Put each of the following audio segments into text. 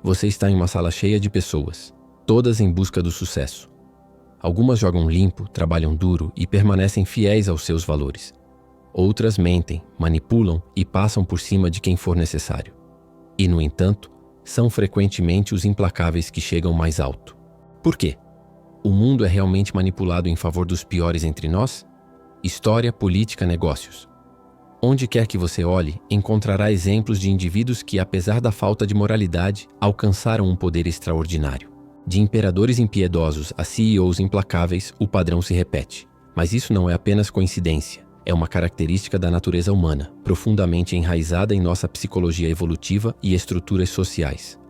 Você está em uma sala cheia de pessoas, todas em busca do sucesso. Algumas jogam limpo, trabalham duro e permanecem fiéis aos seus valores. Outras mentem, manipulam e passam por cima de quem for necessário. E, no entanto, são frequentemente os implacáveis que chegam mais alto. Por quê? O mundo é realmente manipulado em favor dos piores entre nós? História, política, negócios. Onde quer que você olhe, encontrará exemplos de indivíduos que, apesar da falta de moralidade, alcançaram um poder extraordinário. De imperadores impiedosos a CEOs implacáveis, o padrão se repete. Mas isso não é apenas coincidência. É uma característica da natureza humana, profundamente enraizada em nossa psicologia evolutiva e estruturas sociais.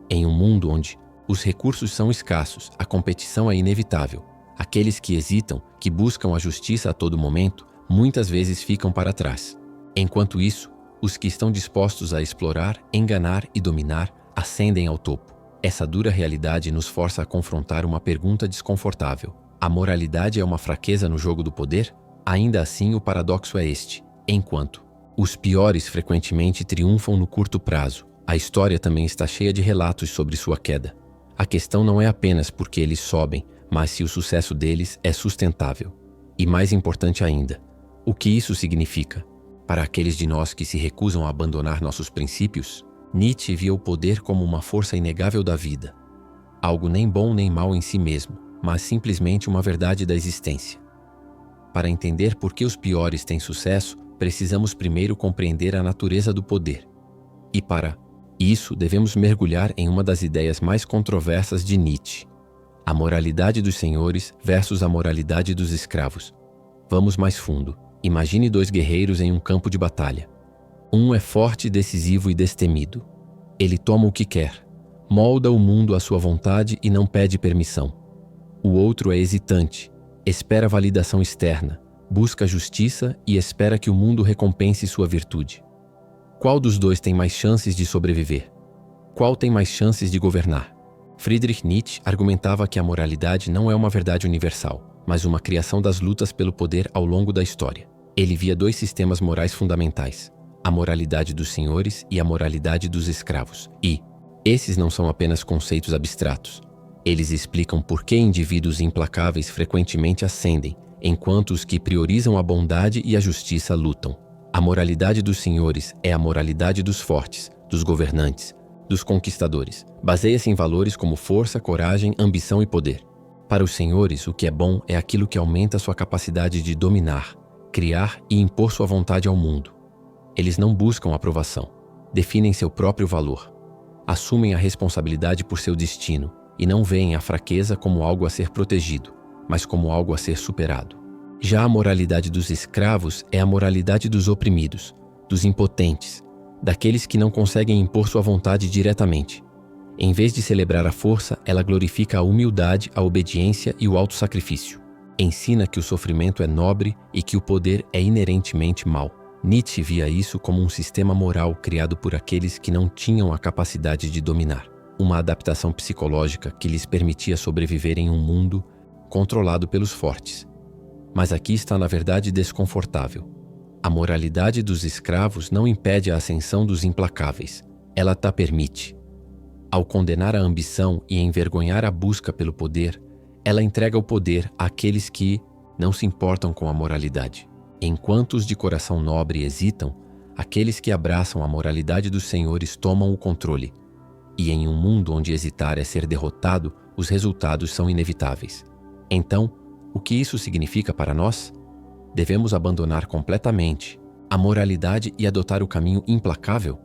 Em um mundo onde os recursos são escassos, a competição é inevitável. Aqueles que hesitam, que buscam a justiça a todo momento, muitas vezes ficam para trás. Enquanto isso, os que estão dispostos a explorar, enganar e dominar ascendem ao topo. Essa dura realidade nos força a confrontar uma pergunta desconfortável. A moralidade é uma fraqueza no jogo do poder? Ainda assim, o paradoxo é este. Enquanto os piores frequentemente triunfam no curto prazo, a história também está cheia de relatos sobre sua queda. A questão não é apenas porque eles sobem, mas se o sucesso deles é sustentável. E mais importante ainda, o que isso significa? Para aqueles de nós que se recusam a abandonar nossos princípios, Nietzsche via o poder como uma força inegável da vida. Algo nem bom nem mal em si mesmo, mas simplesmente uma verdade da existência. Para entender por que os piores têm sucesso, precisamos primeiro compreender a natureza do poder. E para isso, devemos mergulhar em uma das ideias mais controversas de Nietzsche: a moralidade dos senhores versus a moralidade dos escravos. Vamos mais fundo. Imagine dois guerreiros em um campo de batalha. Um é forte, decisivo e destemido. Ele toma o que quer, molda o mundo à sua vontade e não pede permissão. O outro é hesitante, espera validação externa, busca justiça e espera que o mundo recompense sua virtude. Qual dos dois tem mais chances de sobreviver? Qual tem mais chances de governar? Friedrich Nietzsche argumentava que a moralidade não é uma verdade universal, mas uma criação das lutas pelo poder ao longo da história. Ele via dois sistemas morais fundamentais: a moralidade dos senhores e a moralidade dos escravos. E esses não são apenas conceitos abstratos. Eles explicam por que indivíduos implacáveis frequentemente ascendem, enquanto os que priorizam a bondade e a justiça lutam. A moralidade dos senhores é a moralidade dos fortes, dos governantes, dos conquistadores. Baseia-se em valores como força, coragem, ambição e poder. Para os senhores, o que é bom é aquilo que aumenta sua capacidade de dominar, criar e impor sua vontade ao mundo. Eles não buscam aprovação, definem seu próprio valor, assumem a responsabilidade por seu destino e não veem a fraqueza como algo a ser protegido, mas como algo a ser superado. Já a moralidade dos escravos é a moralidade dos oprimidos, dos impotentes, daqueles que não conseguem impor sua vontade diretamente. Em vez de celebrar a força, ela glorifica a humildade, a obediência e o autossacrifício. Ensina que o sofrimento é nobre e que o poder é inerentemente mau. Nietzsche via isso como um sistema moral criado por aqueles que não tinham a capacidade de dominar, uma adaptação psicológica que lhes permitia sobreviver em um mundo controlado pelos fortes. Mas aqui está na verdade desconfortável. A moralidade dos escravos não impede a ascensão dos implacáveis, ela a permite. Ao condenar a ambição e envergonhar a busca pelo poder, ela entrega o poder àqueles que não se importam com a moralidade. Enquanto os de coração nobre hesitam, aqueles que abraçam a moralidade dos senhores tomam o controle. E em um mundo onde hesitar é ser derrotado, os resultados são inevitáveis. Então, o que isso significa para nós? Devemos abandonar completamente a moralidade e adotar o caminho implacável?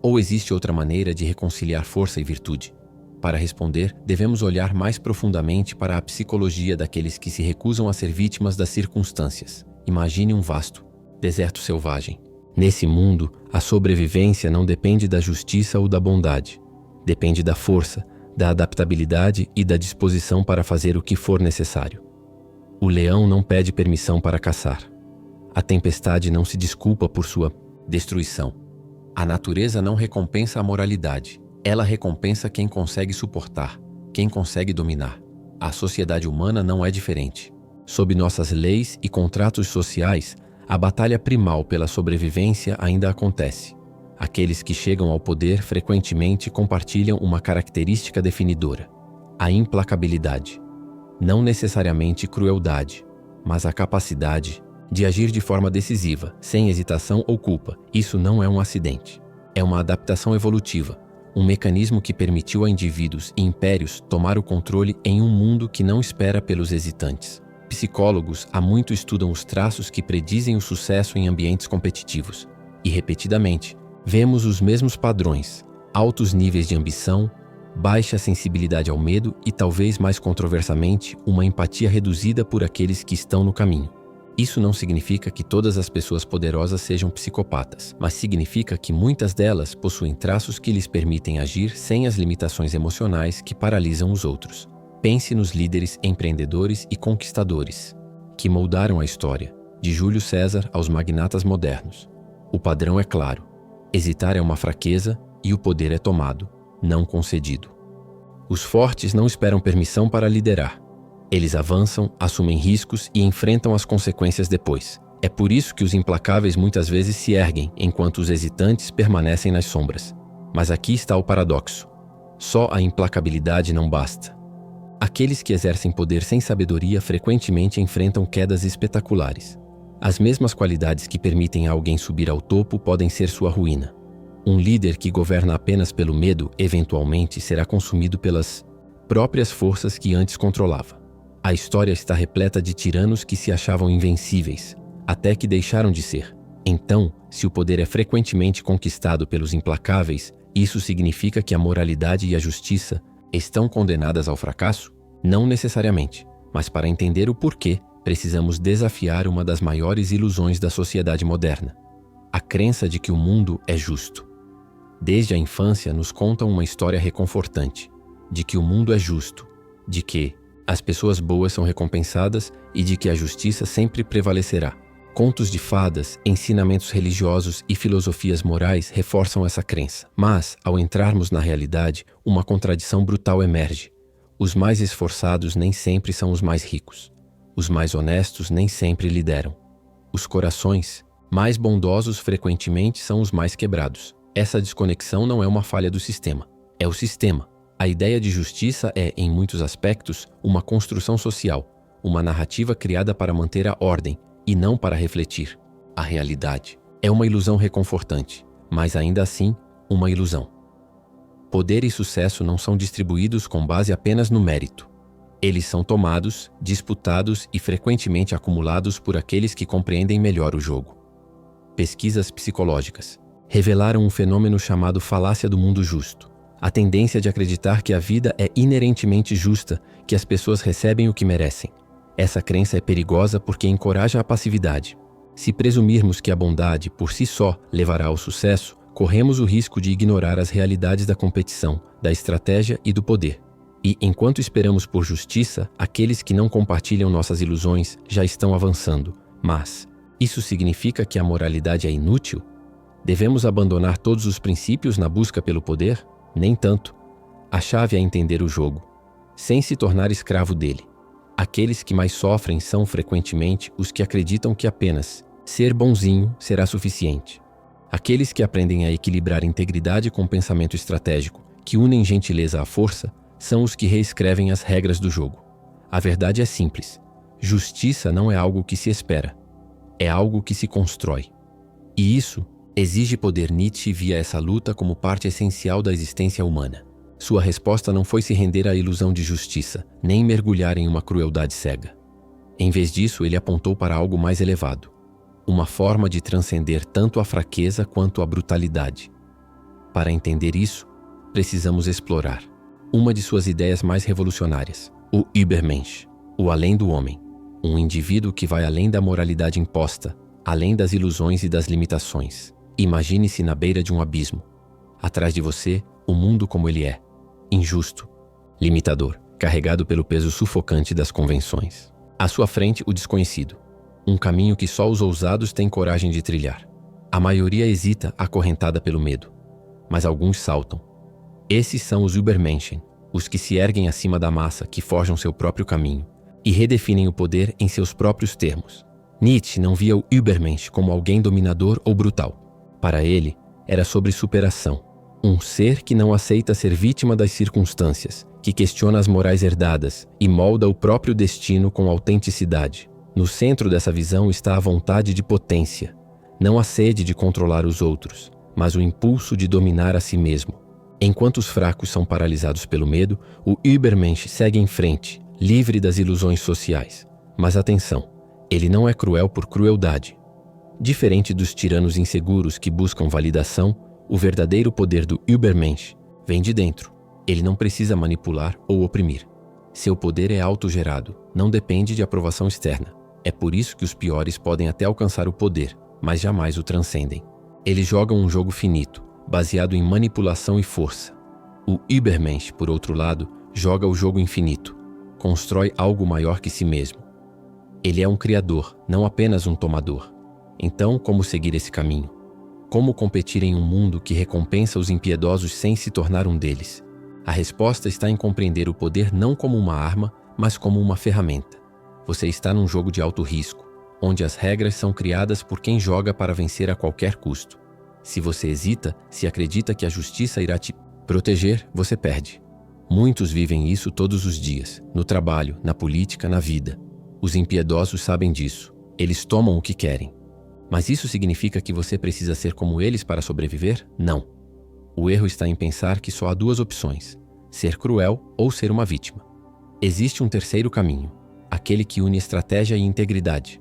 Ou existe outra maneira de reconciliar força e virtude? Para responder, devemos olhar mais profundamente para a psicologia daqueles que se recusam a ser vítimas das circunstâncias. Imagine um vasto deserto selvagem. Nesse mundo, a sobrevivência não depende da justiça ou da bondade. Depende da força, da adaptabilidade e da disposição para fazer o que for necessário. O leão não pede permissão para caçar. A tempestade não se desculpa por sua destruição. A natureza não recompensa a moralidade. Ela recompensa quem consegue suportar, quem consegue dominar. A sociedade humana não é diferente. Sob nossas leis e contratos sociais, a batalha primal pela sobrevivência ainda acontece. Aqueles que chegam ao poder frequentemente compartilham uma característica definidora: a implacabilidade. Não necessariamente crueldade, mas a capacidade de agir de forma decisiva, sem hesitação ou culpa. Isso não é um acidente. É uma adaptação evolutiva, um mecanismo que permitiu a indivíduos e impérios tomar o controle em um mundo que não espera pelos hesitantes. Psicólogos há muito estudam os traços que predizem o sucesso em ambientes competitivos, e repetidamente vemos os mesmos padrões: altos níveis de ambição, baixa sensibilidade ao medo e, talvez mais controversamente, uma empatia reduzida por aqueles que estão no caminho. Isso não significa que todas as pessoas poderosas sejam psicopatas, mas significa que muitas delas possuem traços que lhes permitem agir sem as limitações emocionais que paralisam os outros. Pense nos líderes empreendedores e conquistadores que moldaram a história, de Júlio César aos magnatas modernos. O padrão é claro: hesitar é uma fraqueza e o poder é tomado, não concedido. Os fortes não esperam permissão para liderar. Eles avançam, assumem riscos e enfrentam as consequências depois. É por isso que os implacáveis muitas vezes se erguem, enquanto os hesitantes permanecem nas sombras. Mas aqui está o paradoxo: só a implacabilidade não basta. Aqueles que exercem poder sem sabedoria frequentemente enfrentam quedas espetaculares. As mesmas qualidades que permitem a alguém subir ao topo podem ser sua ruína. Um líder que governa apenas pelo medo, eventualmente, será consumido pelas próprias forças que antes controlava. A história está repleta de tiranos que se achavam invencíveis, até que deixaram de ser. Então, se o poder é frequentemente conquistado pelos implacáveis, isso significa que a moralidade e a justiça estão condenadas ao fracasso? Não necessariamente, mas para entender o porquê, precisamos desafiar uma das maiores ilusões da sociedade moderna: a crença de que o mundo é justo. Desde a infância nos contam uma história reconfortante, de que o mundo é justo, de que as pessoas boas são recompensadas e de que a justiça sempre prevalecerá. Contos de fadas, ensinamentos religiosos e filosofias morais reforçam essa crença. Mas, ao entrarmos na realidade, uma contradição brutal emerge. Os mais esforçados nem sempre são os mais ricos. Os mais honestos nem sempre lideram. Os corações mais bondosos frequentemente são os mais quebrados. Essa desconexão não é uma falha do sistema. É o sistema. A ideia de justiça é, em muitos aspectos, uma construção social, uma narrativa criada para manter a ordem e não para refletir a realidade. É uma ilusão reconfortante, mas ainda assim, uma ilusão. Poder e sucesso não são distribuídos com base apenas no mérito. Eles são tomados, disputados e frequentemente acumulados por aqueles que compreendem melhor o jogo. Pesquisas psicológicas revelaram um fenômeno chamado falácia do mundo justo. A tendência de acreditar que a vida é inerentemente justa, que as pessoas recebem o que merecem. Essa crença é perigosa porque encoraja a passividade. Se presumirmos que a bondade, por si só, levará ao sucesso, corremos o risco de ignorar as realidades da competição, da estratégia e do poder. E, enquanto esperamos por justiça, aqueles que não compartilham nossas ilusões já estão avançando. Mas, isso significa que a moralidade é inútil? Devemos abandonar todos os princípios na busca pelo poder? Nem tanto. A chave é entender o jogo, sem se tornar escravo dele. Aqueles que mais sofrem são, frequentemente, os que acreditam que apenas ser bonzinho será suficiente. Aqueles que aprendem a equilibrar integridade com pensamento estratégico, que unem gentileza à força, são os que reescrevem as regras do jogo. A verdade é simples: justiça não é algo que se espera, é algo que se constrói. E isso exige poder. Nietzsche via essa luta como parte essencial da existência humana. Sua resposta não foi se render à ilusão de justiça, nem mergulhar em uma crueldade cega. Em vez disso, ele apontou para algo mais elevado, uma forma de transcender tanto a fraqueza quanto a brutalidade. Para entender isso, precisamos explorar uma de suas ideias mais revolucionárias, o Übermensch, o além do homem, um indivíduo que vai além da moralidade imposta, além das ilusões e das limitações. Imagine-se na beira de um abismo. Atrás de você, o mundo como ele é, injusto, limitador, carregado pelo peso sufocante das convenções. À sua frente, o desconhecido, um caminho que só os ousados têm coragem de trilhar. A maioria hesita, acorrentada pelo medo, mas alguns saltam. Esses são os Übermenschen, os que se erguem acima da massa, que forjam seu próprio caminho e redefinem o poder em seus próprios termos. Nietzsche não via o Übermensch como alguém dominador ou brutal. Para ele, era sobre superação. Um ser que não aceita ser vítima das circunstâncias, que questiona as morais herdadas e molda o próprio destino com autenticidade. No centro dessa visão está a vontade de potência, não a sede de controlar os outros, mas o impulso de dominar a si mesmo. Enquanto os fracos são paralisados pelo medo, o Übermensch segue em frente, livre das ilusões sociais. Mas atenção, ele não é cruel por crueldade. Diferente dos tiranos inseguros que buscam validação, o verdadeiro poder do Übermensch vem de dentro. Ele não precisa manipular ou oprimir. Seu poder é autogerado, não depende de aprovação externa. É por isso que os piores podem até alcançar o poder, mas jamais o transcendem. Eles jogam um jogo finito, baseado em manipulação e força. O Übermensch, por outro lado, joga o jogo infinito, constrói algo maior que si mesmo. Ele é um criador, não apenas um tomador. Então, como seguir esse caminho? Como competir em um mundo que recompensa os impiedosos sem se tornar um deles? A resposta está em compreender o poder não como uma arma, mas como uma ferramenta. Você está num jogo de alto risco, onde as regras são criadas por quem joga para vencer a qualquer custo. Se você hesita, se acredita que a justiça irá te proteger, você perde. Muitos vivem isso todos os dias, no trabalho, na política, na vida. Os impiedosos sabem disso. Eles tomam o que querem. Mas isso significa que você precisa ser como eles para sobreviver? Não. O erro está em pensar que só há duas opções: ser cruel ou ser uma vítima. Existe um terceiro caminho, aquele que une estratégia e integridade.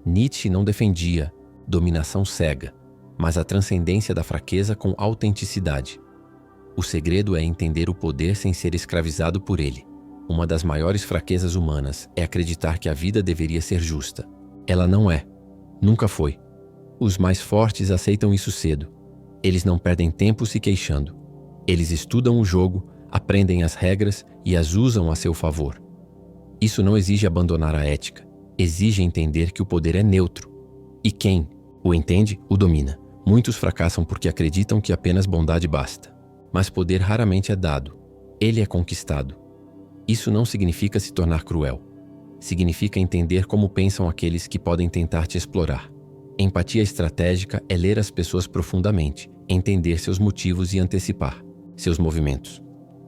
Nietzsche não defendia dominação cega, mas a transcendência da fraqueza com autenticidade. O segredo é entender o poder sem ser escravizado por ele. Uma das maiores fraquezas humanas é acreditar que a vida deveria ser justa. Ela não é. Nunca foi. Os mais fortes aceitam isso cedo. Eles não perdem tempo se queixando. Eles estudam o jogo, aprendem as regras e as usam a seu favor. Isso não exige abandonar a ética. Exige entender que o poder é neutro. E quem o entende, o domina. Muitos fracassam porque acreditam que apenas bondade basta. Mas poder raramente é dado. Ele é conquistado. Isso não significa se tornar cruel. Significa entender como pensam aqueles que podem tentar te explorar. Empatia estratégica é ler as pessoas profundamente, entender seus motivos e antecipar seus movimentos.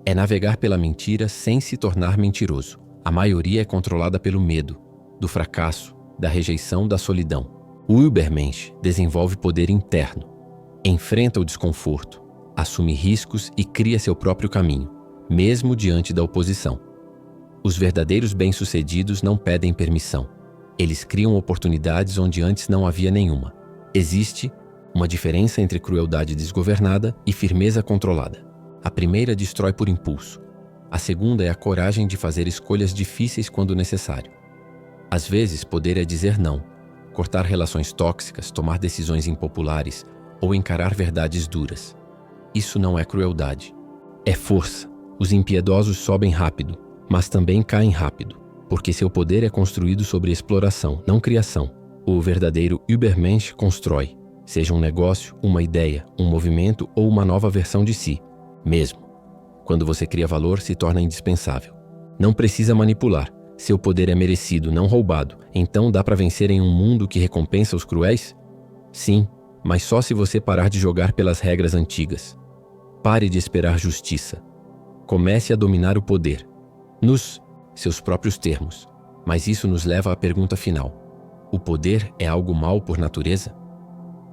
É navegar pela mentira sem se tornar mentiroso. A maioria é controlada pelo medo, do fracasso, da rejeição, da solidão. O Übermensch desenvolve poder interno, enfrenta o desconforto, assume riscos e cria seu próprio caminho, mesmo diante da oposição. Os verdadeiros bem-sucedidos não pedem permissão. Eles criam oportunidades onde antes não havia nenhuma. Existe uma diferença entre crueldade desgovernada e firmeza controlada. A primeira destrói por impulso. A segunda é a coragem de fazer escolhas difíceis quando necessário. Às vezes, poder é dizer não, cortar relações tóxicas, tomar decisões impopulares ou encarar verdades duras. Isso não é crueldade. É força. Os impiedosos sobem rápido, mas também caem rápido, porque seu poder é construído sobre exploração, não criação. O verdadeiro Übermensch constrói, seja um negócio, uma ideia, um movimento ou uma nova versão de si mesmo. Quando você cria valor, se torna indispensável. Não precisa manipular. Seu poder é merecido, não roubado. Então dá para vencer em um mundo que recompensa os cruéis? Sim, mas só se você parar de jogar pelas regras antigas. Pare de esperar justiça. Comece a dominar o poder. Nos seus próprios termos. Mas isso nos leva à pergunta final. O poder é algo mal por natureza?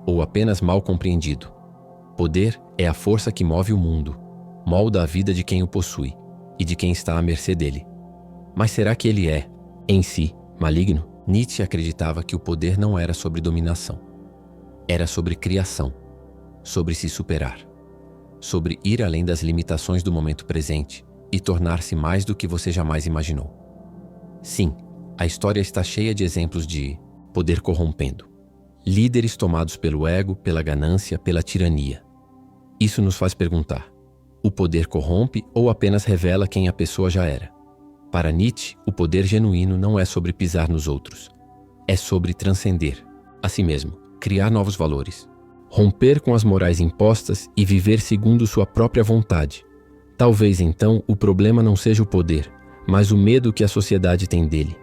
Ou apenas mal compreendido? Poder é a força que move o mundo, molda a vida de quem o possui e de quem está à mercê dele. Mas será que ele é, em si, maligno? Nietzsche acreditava que o poder não era sobre dominação. Era sobre criação, sobre se superar, sobre ir além das limitações do momento presente e tornar-se mais do que você jamais imaginou. Sim, a história está cheia de exemplos de poder corrompendo. Líderes tomados pelo ego, pela ganância, pela tirania. Isso nos faz perguntar: o poder corrompe ou apenas revela quem a pessoa já era? Para Nietzsche, o poder genuíno não é sobre pisar nos outros. É sobre transcender a si mesmo, criar novos valores, romper com as morais impostas e viver segundo sua própria vontade. Talvez então o problema não seja o poder, mas o medo que a sociedade tem dele.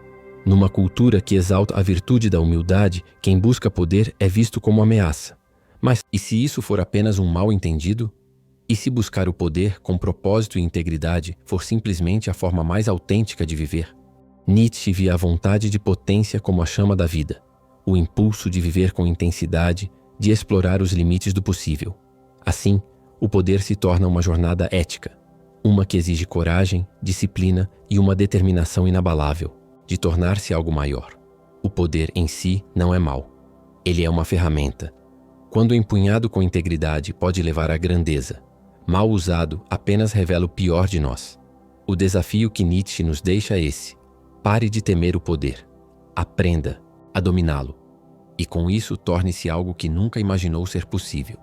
Numa cultura que exalta a virtude da humildade, quem busca poder é visto como ameaça. Mas e se isso for apenas um mal-entendido? E se buscar o poder com propósito e integridade for simplesmente a forma mais autêntica de viver? Nietzsche via a vontade de potência como a chama da vida, o impulso de viver com intensidade, de explorar os limites do possível. Assim, o poder se torna uma jornada ética, uma que exige coragem, disciplina e uma determinação inabalável de tornar-se algo maior. O poder em si não é mau. Ele é uma ferramenta. Quando empunhado com integridade, pode levar à grandeza. Mal usado, apenas revela o pior de nós. O desafio que Nietzsche nos deixa é esse: pare de temer o poder. Aprenda a dominá-lo. E com isso torne-se algo que nunca imaginou ser possível.